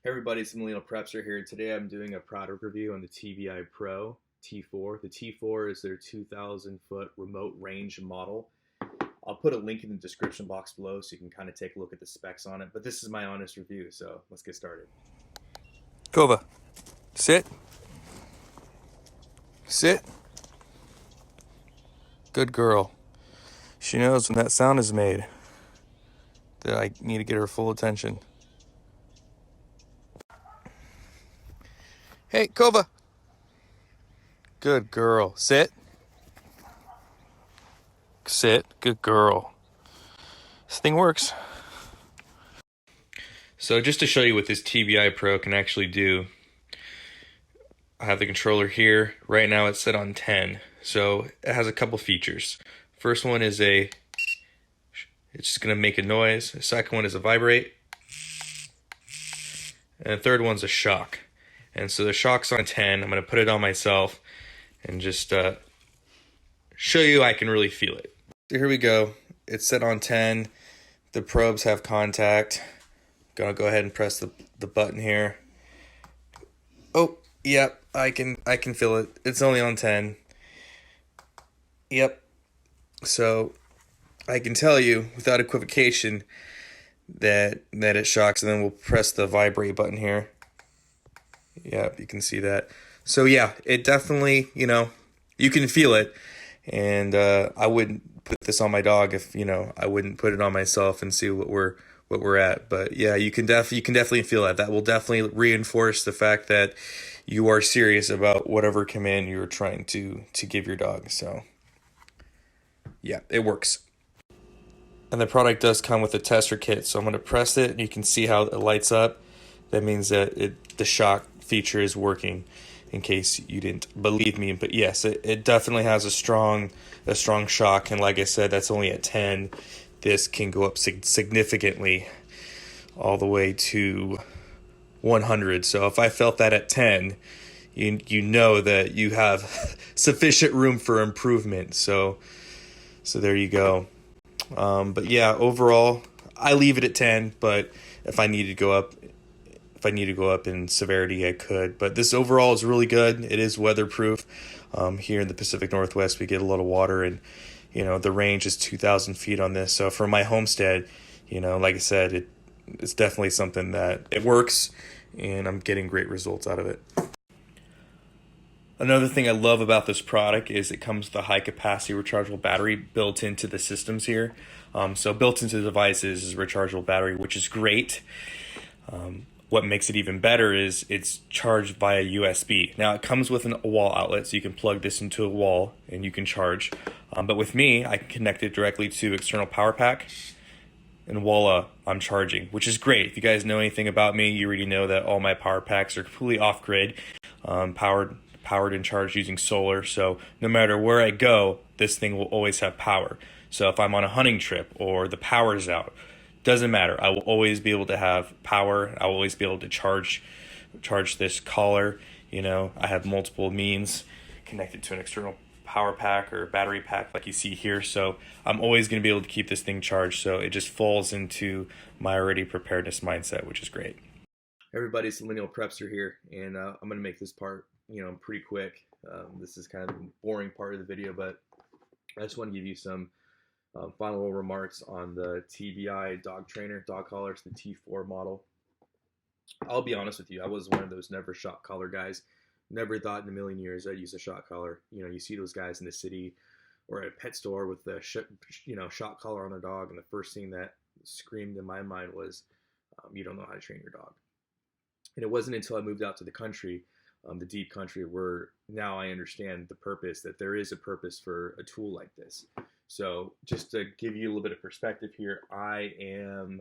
Hey everybody, it's Millennial Prepster here. Today I'm doing a product review on the TBI Pro T4. The T4 is their 2,000 foot remote range model. I'll put a link in the description box below so you can kind of take a look at the specs on it, but this is my honest review, so let's get started. Kova, sit. Sit. Good girl. She knows when that sound is made that I need to get her full attention. Hey, Kova. Good girl. Sit. Sit. Good girl. This thing works. So just to show you what this TBI Pro can actually do, I have the controller here. Right now it's set on 10. So it has a couple features. First one is it's just gonna make a noise. The second one is a vibrate. And the third one's a shock. And so the shock's on 10. I'm gonna put it on myself and just show you I can really feel it. So here we go. It's set on 10. The probes have contact. Gonna go ahead and press the button here. Oh, yep, I can feel it. It's only on 10. Yep. So I can tell you without equivocation that it shocks, and then we'll press the vibrate button here. Yep, you can see that. So yeah, it definitely, you can feel it. And I wouldn't put this on my dog if, I wouldn't put it on myself and see what we're at. But yeah, you can definitely feel that. That will definitely reinforce the fact that you are serious about whatever command you're trying to give your dog. So yeah, it works. And the product does come with a tester kit. So I'm going to press it and you can see how it lights up. That means that the shock feature is working, in case you didn't believe me. But yes, it definitely has a strong shock, and like I said, that's only at 10. This can go up significantly all the way to 100. So if I felt that at 10, you know that you have sufficient room for improvement. So there you go. But yeah, overall, I leave it at 10, but if I need to go up in severity, I could. But this overall is really good. It is weatherproof. Here in the Pacific Northwest, we get a lot of water, and the range is 2,000 feet on this. So for my homestead, like I said, it's definitely something that it works, and I'm getting great results out of it. Another thing I love about this product is it comes with a high capacity rechargeable battery built into the systems here. So built into the devices is a rechargeable battery, which is great. What makes it even better is it's charged via USB. Now it comes with a wall outlet, so you can plug this into a wall and you can charge. But with me, I can connect it directly to external power pack, and voila, I'm charging, which is great. If you guys know anything about me, you already know that all my power packs are completely off-grid, powered and charged using solar. So no matter where I go, this thing will always have power. So if I'm on a hunting trip or the power's out, doesn't matter. I will always be able to have power. I will always be able to charge this collar. I have multiple means connected to an external power pack or battery pack like you see here. So I'm always going to be able to keep this thing charged. So it just falls into my already preparedness mindset, which is great. Everybody, it's Millennial Prepster here, and I'm going to make this part, pretty quick. This is kind of the boring part of the video, but I just want to give you some final remarks on the TBI dog collars, the T4 model. I'll be honest with you, I was one of those never shock collar guys. Never thought in a million years I'd use a shock collar. You see those guys in the city or at a pet store with the shock collar on their dog, and the first thing that screamed in my mind was, you don't know how to train your dog. And it wasn't until I moved out to the country, the deep country, where now I understand the purpose, that there is a purpose for a tool like this. So just to give you a little bit of perspective here, I am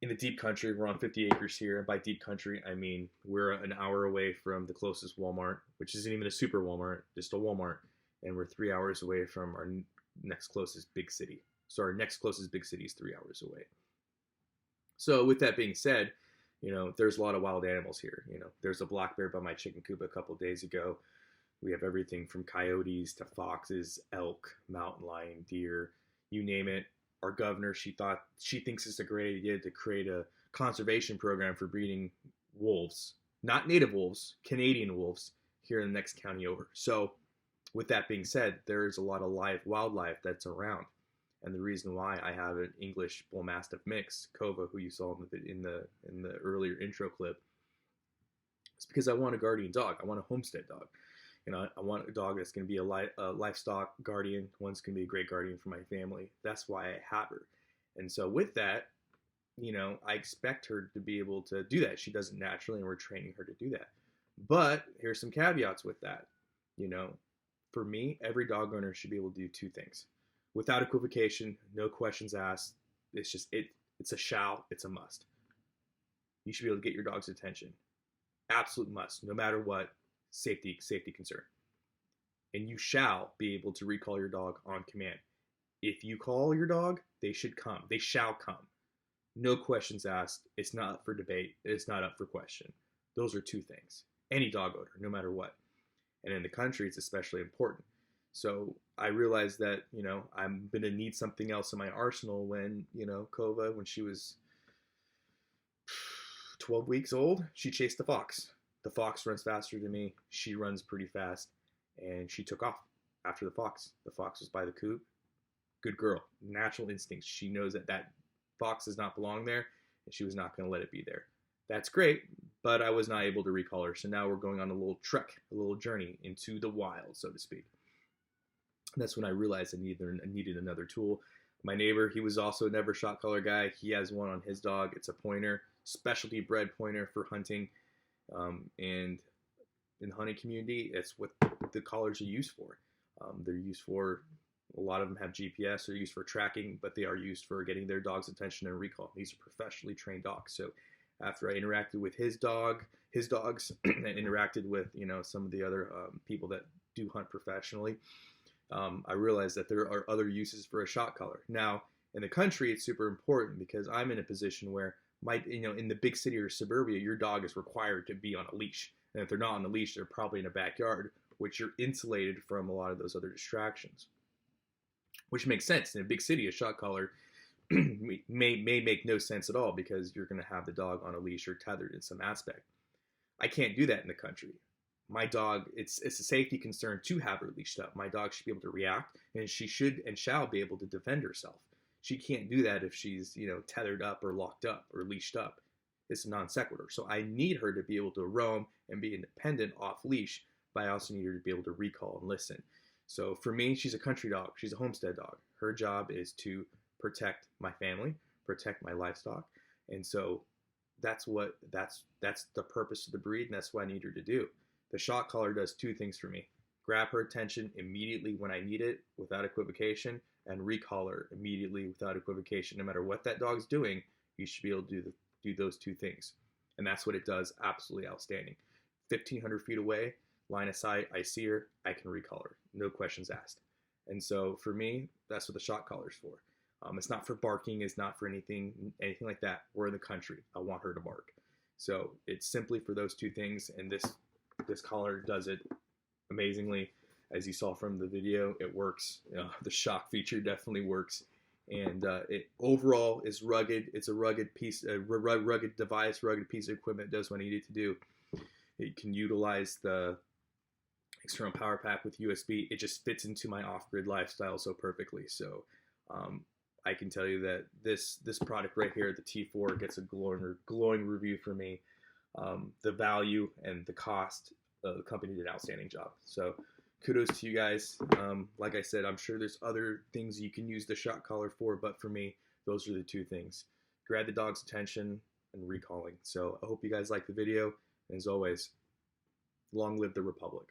in the deep country. We're on 50 acres here. By deep country, I mean we're an hour away from the closest Walmart, which isn't even a super Walmart, just a Walmart. And we're 3 hours away from our next closest big city. So our next closest big city is 3 hours away. So with that being said, there's a lot of wild animals here. There's a black bear by my chicken coop a couple days ago. We have everything from coyotes to foxes, elk, mountain lion, deer, you name it. Our governor, she thinks it's a great idea to create a conservation program for breeding wolves, not native wolves, Canadian wolves, here in the next county over. So with that being said, there is a lot of live wildlife that's around. And the reason why I have an English Bull Mastiff mix, Kova, who you saw in the earlier intro clip, is because I want a guardian dog. I want a homestead dog. You know, I want a dog that's going to be a livestock guardian. One's going to be a great guardian for my family. That's why I have her. And so with that, you know, I expect her to be able to do that. She does it naturally, and we're training her to do that. But here's some caveats with that. You know, for me, every dog owner should be able to do two things. Without equivocation, no questions asked. It's just, it's a shall, it's a must. You should be able to get your dog's attention. Absolute must, no matter what, safety concern. And you shall be able to recall your dog on command. If you call your dog, they should come. They shall come. No questions asked. It's not up for debate. It's not up for question. Those are two things. Any dog owner, no matter what. And in the country, it's especially important. So I realized that, you know, I'm going to need something else in my arsenal when, you know, Kova, when she was 12 weeks old, she chased the fox. The fox runs faster than me. She runs pretty fast. And she took off after the fox. The fox was by the coop. Good girl. Natural instincts. She knows that that fox does not belong there, and she was not going to let it be there. That's great, but I was not able to recall her. So now we're going on a little trek, a little journey into the wild, so to speak. And that's when I realized I needed another tool. My neighbor, he was also a never shot collar guy. He has one on his dog. It's a pointer, specialty bred pointer for hunting. And in the hunting community, it's what the collars are used for. They're used for, a lot of them have GPS, they're used for tracking, but they are used for getting their dog's attention and recall. These are professionally trained dogs. So after I interacted with his dogs, and interacted with, you know, some of the other people that do hunt professionally, I realized that there are other uses for a shot collar. Now, in the country, it's super important because I'm in a position where in the big city or suburbia, your dog is required to be on a leash. And if they're not on the leash, they're probably in a backyard, which you're insulated from a lot of those other distractions. Which makes sense. In a big city, a shot collar may make no sense at all because you're going to have the dog on a leash or tethered in some aspect. I can't do that in the country. My dog, it's a safety concern to have her leashed up. My dog should be able to react, and she should and shall be able to defend herself. She can't do that if she's, you know, tethered up or locked up or leashed up. It's a non sequitur. So I need her to be able to roam and be independent off leash, but I also need her to be able to recall and listen. So for me, she's a country dog. She's a homestead dog. Her job is to protect my family, protect my livestock. And so that's the purpose of the breed, and that's what I need her to do. The shot collar does two things for me. Grab her attention immediately when I need it without equivocation, and recall her immediately without equivocation. No matter what that dog's doing, you should be able to do those two things. And that's what it does absolutely outstanding. 1,500 feet away, line of sight, I see her, I can recall her. No questions asked. And so for me, that's what the shot collar's for. It's not for barking. It's not for anything like that. We're in the country. I want her to bark. So it's simply for those two things. And this collar does it amazingly. As you saw from the video, it works. The shock feature definitely works. And it overall is rugged. It's a rugged piece, a rugged device, rugged piece of equipment. It does what I need it to do. It can utilize the external power pack with USB. It just fits into my off-grid lifestyle so perfectly. So I can tell you that this product right here, the T4, gets a glowing review for me. The value and the cost, the company did an outstanding job. So kudos to you guys. Like I said, I'm sure there's other things you can use the shot collar for, but for me, those are the two things. Grab the dog's attention and recalling. So I hope you guys like the video. And as always, long live the Republic.